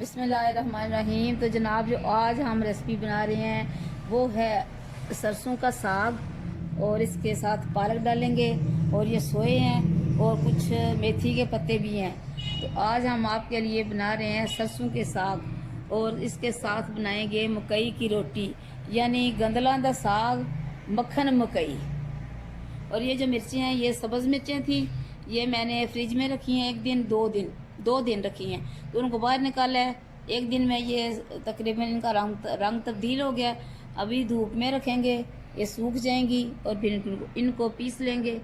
बिस्मिल्लाहिर्रहमानिर्रहीम। तो जनाब, जो आज हम रेसिपी बना रहे हैं वो है सरसों का साग, और इसके साथ पालक डालेंगे, और ये सोए हैं और कुछ मेथी के पत्ते भी हैं। तो आज हम आपके लिए बना रहे हैं सरसों के साग, और इसके साथ बनाएंगे मकई की रोटी, यानी गंदला दा साग मक्खन मकई। और ये जो मिर्ची हैं ये सब्ज़ मिर्चें थी, ये मैंने फ्रिज में रखी हैं, एक दिन दो दिन रखी हैं, तो उनको बाहर निकाला है। एक दिन में ये तकरीबन इनका रंग तब्दील हो गया। अभी धूप में रखेंगे, ये सूख जाएंगी और फिर इनको पीस लेंगे।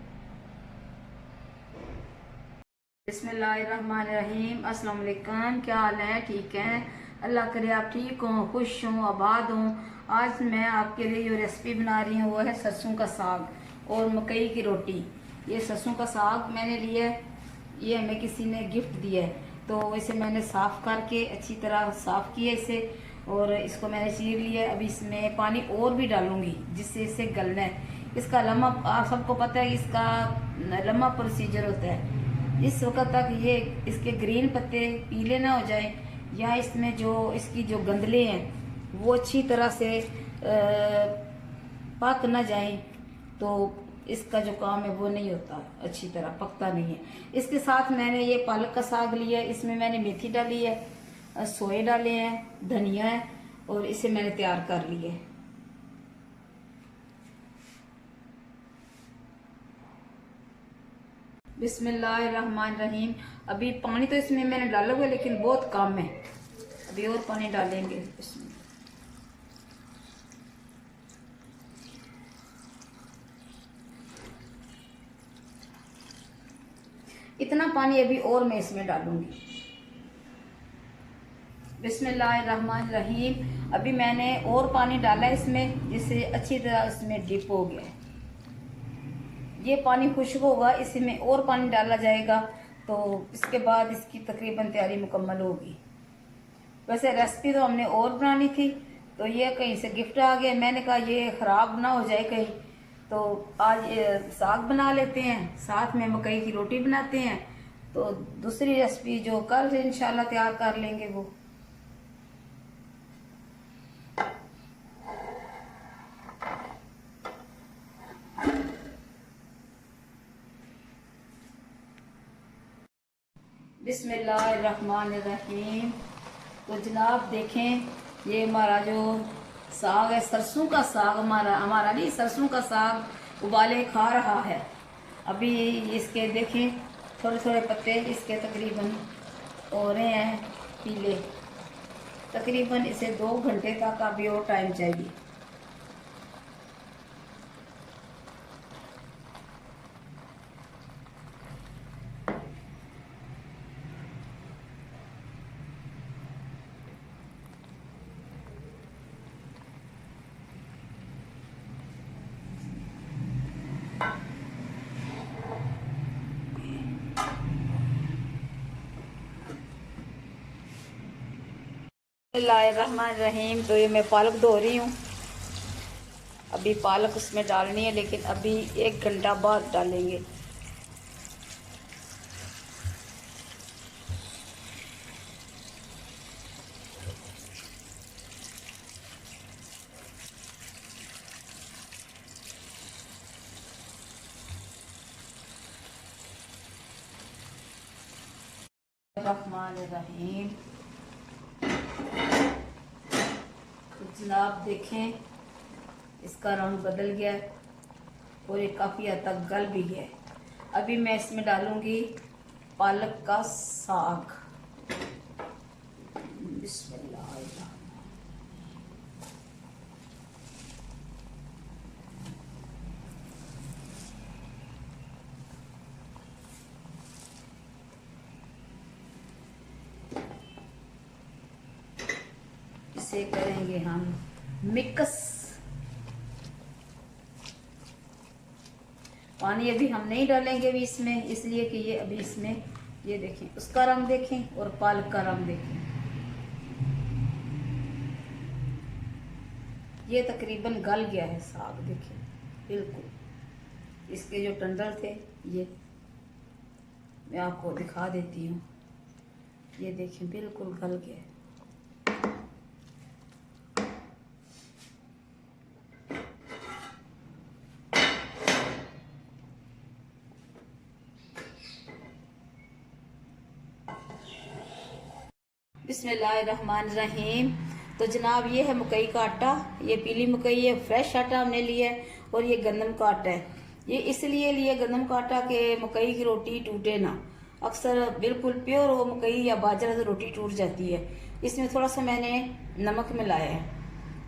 बिस्मिल्लाहिर्रहमानिर्रहीम। अस्सलाम वालेकुम। क्या हाल है? ठीक है, अल्लाह करे आप ठीक हों, खुश हों, आबाद हों। आज मैं आपके लिए जो रेसिपी बना रही हूँ वो है सरसों का साग और मकई की रोटी। ये सरसों का साग मैंने लिया है, ये हमें किसी ने गिफ्ट दिया है, तो इसे मैंने साफ़ करके अच्छी तरह साफ़ किया इसे, और इसको मैंने चीर लिया। अभी इसमें पानी और भी डालूंगी जिससे इसे गलना है। इसका लम्बा, आप सबको पता है, इसका लम्बा प्रोसीजर होता है। इस वक्त तक ये इसके ग्रीन पत्ते पीले ना हो जाए, या इसमें जो इसकी जो गंदले हैं वो अच्छी तरह से पक ना जाए, तो इसका जो काम है वो नहीं होता, अच्छी तरह पकता नहीं है। इसके साथ मैंने ये पालक का साग लिया है, इसमें मैंने मेथी डाली है, सोए डाले हैं, धनिया है, और इसे मैंने तैयार कर लिया है। बिस्मिल्लाहिर्रहमानिर्रहीम। अभी पानी तो इसमें मैंने डाला हुआ है लेकिन बहुत कम है, अभी और पानी डालेंगे इसमें। इतना पानी अभी और मैं इसमें डालूंगी। बिस्मिल्लाहिर्रहमानिर्रहीम। अभी मैंने और पानी डाला है इसमें, जिससे अच्छी तरह इसमें डिप हो गया है। ये पानी खुश्क होगा, इसमें और पानी डाला जाएगा, तो इसके बाद इसकी तकरीबन तैयारी मुकम्मल होगी। वैसे रेसिपी तो हमने और बनानी थी, तो ये कहीं से गिफ्ट आ गया, मैंने कहा ये ख़राब ना हो जाए कहीं, तो आज साग बना लेते हैं, साथ में मकई की रोटी बनाते हैं। तो दूसरी रेसिपी जो कल इंशाल्लाह तैयार कर लेंगे वो। बिस्मिल्लाहिर्रहमानिर्रहीम। तो जनाब देखें, ये हमारा जो साग है, सरसों का साग, हमारा नहीं, सरसों का साग उबाले खा रहा है। अभी इसके देखें थोड़े थोड़े पत्ते इसके तकरीबन हो रहे हैं पीले। तकरीबन इसे 2 घंटे तक अभी और टाइम चाहिए। बिस्मिल्लाहिर्रहमानिर्रहीम। तो ये मैं पालक धो रही हूँ, अभी पालक उसमें डालनी है, लेकिन अभी 1 घंटा बाद डालेंगे। रहमानिर्रहीम। तो जनाब देखें, इसका रंग बदल गया है और ये काफ़ी हद तक गल भी गया है। अभी मैं इसमें डालूंगी पालक का साग। बिस्मिल्लाह। इसे करेंगे हम मिक्स। पानी अभी हम नहीं डालेंगे अभी इसमें, इसलिए कि ये अभी इसमें, ये देखें उसका रंग देखें और पालक का रंग देखें, ये तकरीबन गल गया है साग। देखें बिल्कुल, इसके जो टंडल थे ये मैं आपको दिखा देती हूँ, ये देखें बिल्कुल गल गया है। बिस्मिल्लाहिर्रहमानिर्रहीम। तो जनाब ये है मकई का आटा, ये पीली मकई है, फ्रेश आटा हमने लिया है। और ये गंदम का आटा है। ये इसलिए लिए गंदम का आटा कि मकई की रोटी टूटे ना। अक्सर बिल्कुल प्योर हो मकई या बाजरा से रोटी टूट जाती है। इसमें थोड़ा सा मैंने नमक मिलाया है।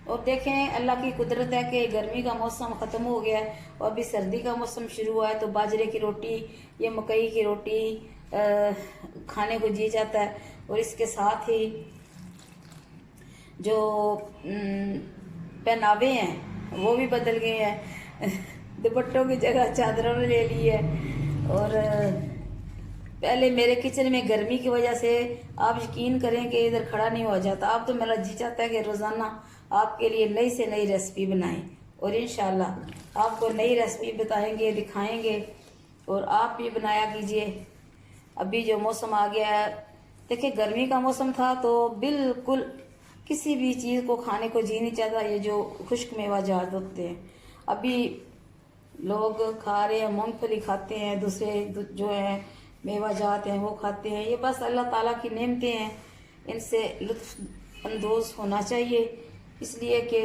और देखें अल्लाह की कुदरत है कि गर्मी का मौसम ख़त्म हो गया है और अभी सर्दी का मौसम शुरू हुआ है। तो बाजरे की रोटी या मकई की रोटी खाने को जी जाता है। और इसके साथ ही जो पहनावे हैं वो भी बदल गए हैं। दुपट्टों की जगह चादरों ने ले ली है। और पहले मेरे किचन में गर्मी की वजह से आप यकीन करें कि इधर खड़ा नहीं हो जाता। अब तो मेरा जी चाहता है कि रोज़ाना आपके लिए नई से नई रेसिपी बनाएं। और इंशाल्लाह आपको नई रेसिपी बताएंगे, दिखाएंगे। और आप भी बनाया कीजिए। अभी जो मौसम आ गया है, देखिए गर्मी का मौसम था तो बिल्कुल किसी भी चीज़ को खाने को जी नहीं चाहता। ये जो खुश्क मेवा जात होते हैं अभी लोग खा रहे हैं, मूंगफली खाते हैं, दूसरे जो है मेवा जात हैं वो खाते हैं। ये बस अल्लाह ताला की नेमतें हैं, इनसे लुत्फ अंदोज होना चाहिए। इसलिए कि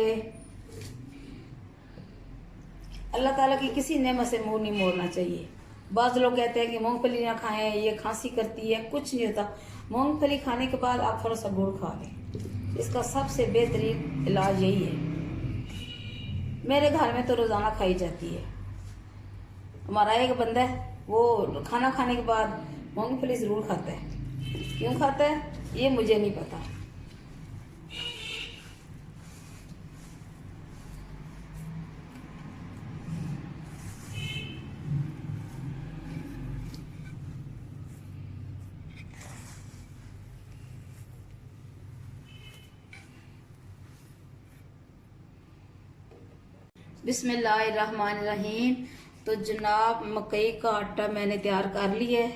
अल्लाह ताला की किसी नेमत से मुंह नहीं मोड़ना चाहिए। बाज़ लोग कहते हैं कि मूंगफली ना खाएं, ये खांसी करती है। कुछ नहीं होता। मूंगफली खाने के बाद आप थोड़ा सा गुड़ खा लें, इसका सबसे बेहतरीन इलाज यही है। मेरे घर में तो रोज़ाना खाई जाती है। हमारा एक बंदा है वो खाना खाने के बाद मूंगफली ज़रूर खाता है। क्यों खाता है ये मुझे नहीं पता। बिस्मिल्लाहिर्रहमानिर्रहीम। तो जनाब मकई का आटा मैंने तैयार कर लिया है।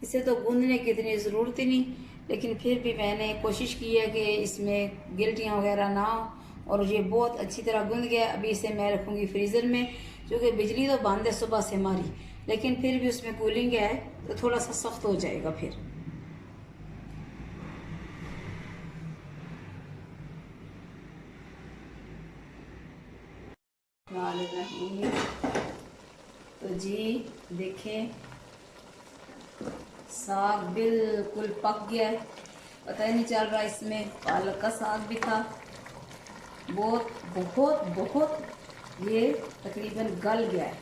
इसे तो गूंदने की इतनी ज़रूरत ही नहीं, लेकिन फिर भी मैंने कोशिश की है कि इसमें गिल्टियाँ वगैरह ना हो। और ये बहुत अच्छी तरह गूंद गया। अभी इसे मैं रखूँगी फ्रीज़र में, क्योंकि बिजली तो बंद है सुबह से हमारी, लेकिन फिर भी उसमें कूलिंग है तो थोड़ा सा सख्त हो जाएगा। फिर तो जी देखें साग बिल्कुल पक गया है, पता ही नहीं चल रहा। इसमें पालक का साग भी था। बहुत बहुत बहुत ये तकरीबन गल गया है।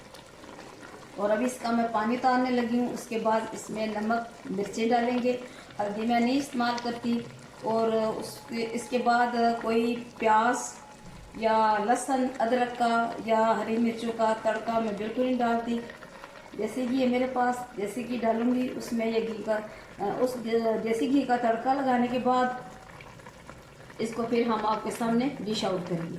और अभी इसका मैं पानी उतारने लगी हूँ। उसके बाद इसमें नमक मिर्चें डालेंगे, हल्दी मैं नहीं इस्तेमाल करती। और इसके बाद कोई प्याज या लहसुन अदरक का या हरी मिर्चों का तड़का मैं बिल्कुल नहीं डालती। जैसे कि ये मेरे पास जैसे कि डालूंगी उसमें ये घी का देसी घी का तड़का लगाने के बाद इसको फिर हम आपके सामने डिश आउट करेंगे।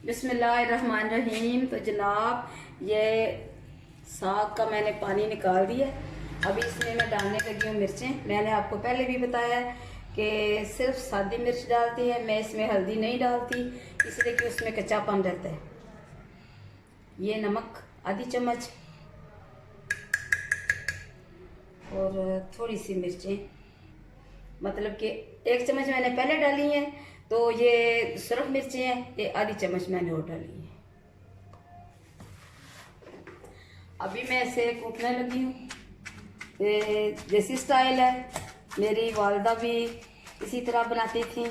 बिस्मिल्लाहिर्रहमानिर्रहीम। तो जनाब ये साग का मैंने पानी निकाल दिया। अभी इसमें मैं डालने लगी हूँ मिर्चें। मैंने आपको पहले भी बताया कि सिर्फ सादी मिर्च डालती है, मैं इसमें हल्दी नहीं डालती, इसलिए कि उसमें कच्चापन रहता है। ये नमक आधी चम्मच और थोड़ी सी मिर्चें, मतलब कि 1 चम्मच मैंने पहले डाली है। तो ये सुरख मिर्चें हैं, ये आधी चम्मच मैंने और डाली है। अभी मैं इसे कूटने लगी हूँ। ये देसी स्टाइल है, मेरी वालदा भी इसी तरह बनाती थी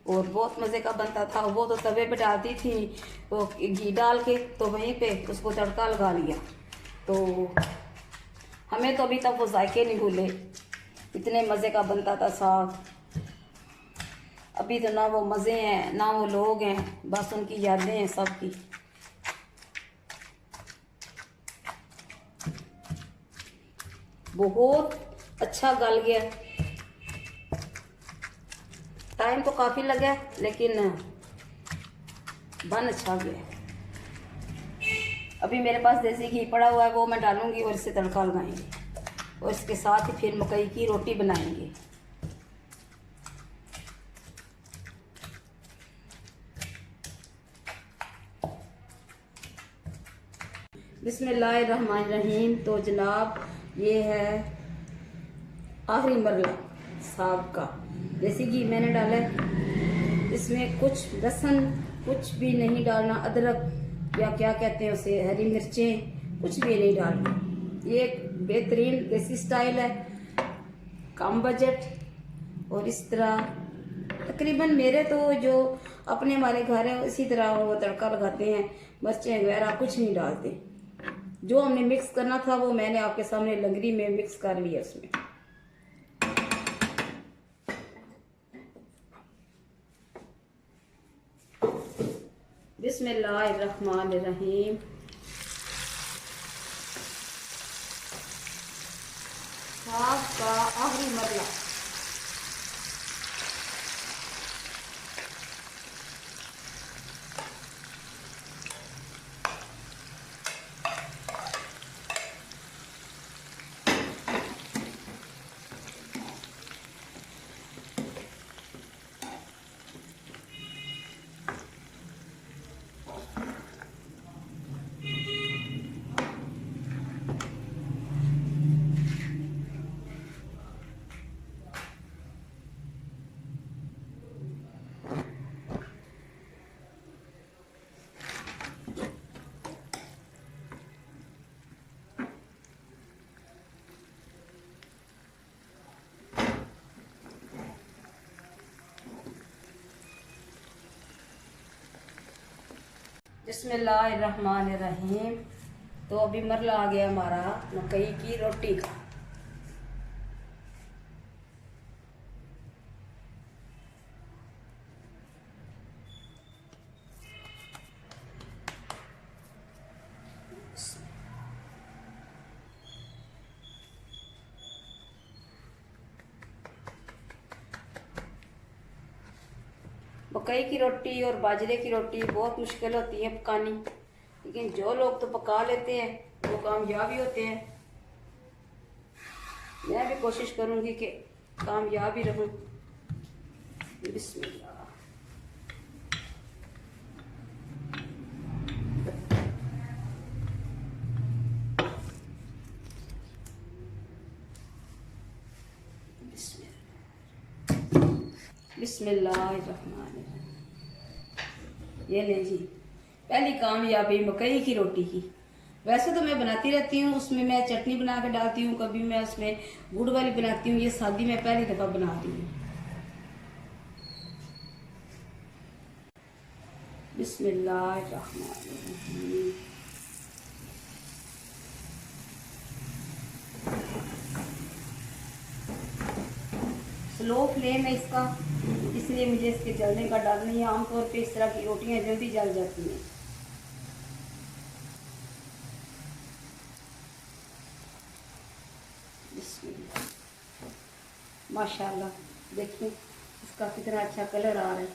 और बहुत मज़े का बनता था। वो तो तवे पे डालती थी तो घी डाल के, तो वहीं पे उसको तड़का लगा लिया। तो हमें तो अभी तक वो जायके नहीं भूले, इतने मज़े का बनता था साग। अभी तो ना वो मज़े हैं ना वो लोग हैं, बस उनकी यादें हैं सबकी। बहुत अच्छा गल गया। टाइम तो काफ़ी लगा लेकिन बन अच्छा गया। अभी मेरे पास देसी घी पड़ा हुआ है, वो मैं डालूंगी और इससे तड़का लगाएंगे और इसके साथ ही फिर मकई की रोटी बनाएंगे। बिस्मिल्लाहिर्रहमानिर्रहीम। तो जनाब ये है आखिरी मरला साग का। देसी घी मैंने डाला है, इसमें कुछ लहसुन कुछ भी नहीं डालना, अदरक या क्या कहते हैं उसे, हरी मिर्चें कुछ भी नहीं डालना। ये एक बेहतरीन देसी स्टाइल है, कम बजट। और इस तरह तकरीबन मेरे तो जो अपने हमारे घर है इसी तरह वो तड़का लगाते हैं, मिर्चें वगैरह कुछ नहीं डालते। जो हमने मिक्स करना था वो मैंने आपके सामने लंगरी में मिक्स कर लिया उसमें। बिस्मिल्लाहिर्रहमानिर्रहीम। साग का आखिरी मरला। बिस्मिल्लाहिर्रहमानिर्रहीम। तो अभी मरला आ गया हमारा मकई की रोटी का। मकई की रोटी और बाजरे की रोटी बहुत मुश्किल होती है पकानी, लेकिन जो लोग तो पका लेते हैं वो कामयाब ही होते हैं। मैं भी कोशिश करूंगी कि कामयाब ही रहूं। बिस्मिल्लाह। बिस्मिल्लाहिर्रहमानिर्रहीम। ये ले जी, पहली कामयाबी मकई की रोटी की। वैसे तो मैं बनाती रहती हूँ, उसमें मैं चटनी बना के डालती हूँ, कभी मैं उसमें गुड़ वाली बनाती हूँ। ये सादी मैं पहली दफ़ा बना रही हूँ। बिस्मिल्लाहिर्रहमानिर्रहीम। स्लो फ्लेम है इसका, इसलिए मुझे इसके जलने का डर नहीं है। आमतौर पे इस तरह की रोटियां जल्दी जल जाती हैं। माशाल्लाह, देखिए इसका कितना अच्छा कलर आ रहा है।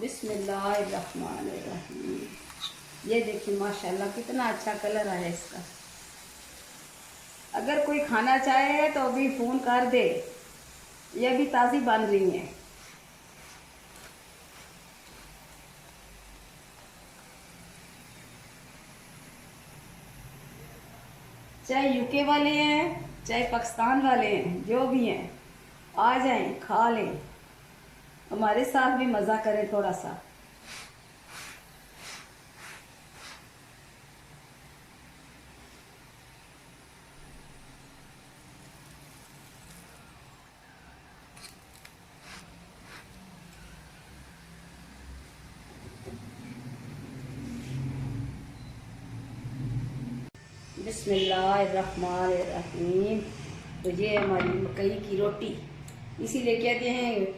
बिस्मिल्लाहिर्रहमानिर्रहीम। ये देखिए माशाल्लाह कितना अच्छा कलर आया इसका। अगर कोई खाना चाहे तो अभी फ़ोन कर दे, ये अभी ताज़ी बन रही है। चाहे यूके वाले हैं चाहे पाकिस्तान वाले हैं, जो भी हैं आ जाएं, खा लें, हमारे साथ भी मज़ा करें थोड़ा सा। बिस्मिल्लाहिर्रहमानिर्रहीम। तो ये हमारी मकई की रोटी, इसीलिए कहते हैं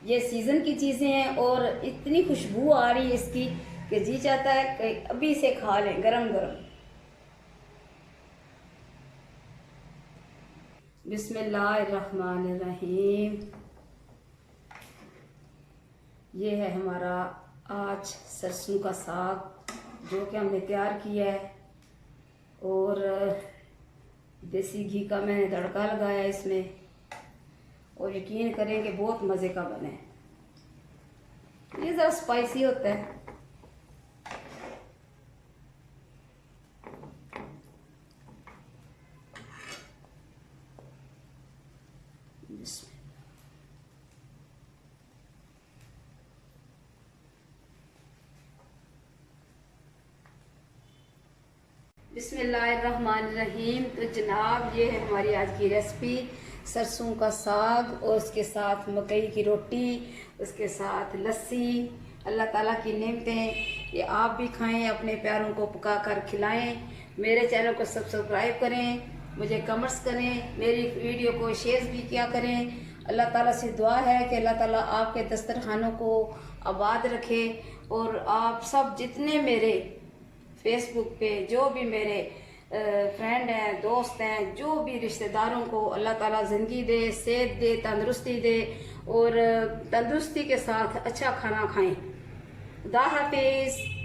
ये सीज़न की चीज़ें हैं और इतनी खुशबू आ रही है इसकी कि जी चाहता है कि अभी से खा लें गरम गरम। बिस्मिल्लाहिर्रहमानिर्रहीम। ये है हमारा आज सरसों का साग जो कि हमने तैयार किया है। और देसी घी का मैंने तड़का लगाया इसमें, और यकीन करें कि बहुत मज़े का बने। ये ज़रा स्पाइसी होता है। बिस्मिल्लाहिर्रहमानिर्रहीम। तो जनाब, ये है हमारी आज की रेसिपी, सरसों का साग और उसके साथ मकई की रोटी, उसके साथ लस्सी। अल्लाह ताला की नेमतें, ये आप भी खाएं, अपने प्यारों को पका कर खिलाएं। मेरे चैनल को सब्सक्राइब करें, मुझे कमेंट्स करें, मेरी वीडियो को शेयर भी किया करें। अल्लाह ताला से दुआ है कि अल्लाह ताला आपके दस्तरखानों को आबाद रखे, और आप सब जितने मेरे फेसबुक पे जो भी मेरे फ्रेंड हैं, दोस्त हैं, जो भी रिश्तेदारों को अल्लाह ताला ज़िंदगी दे, सेहत दे, तंदुरुस्ती दे, और तंदुरुस्ती के साथ अच्छा खाना खाएं। खुदा हाफिज़।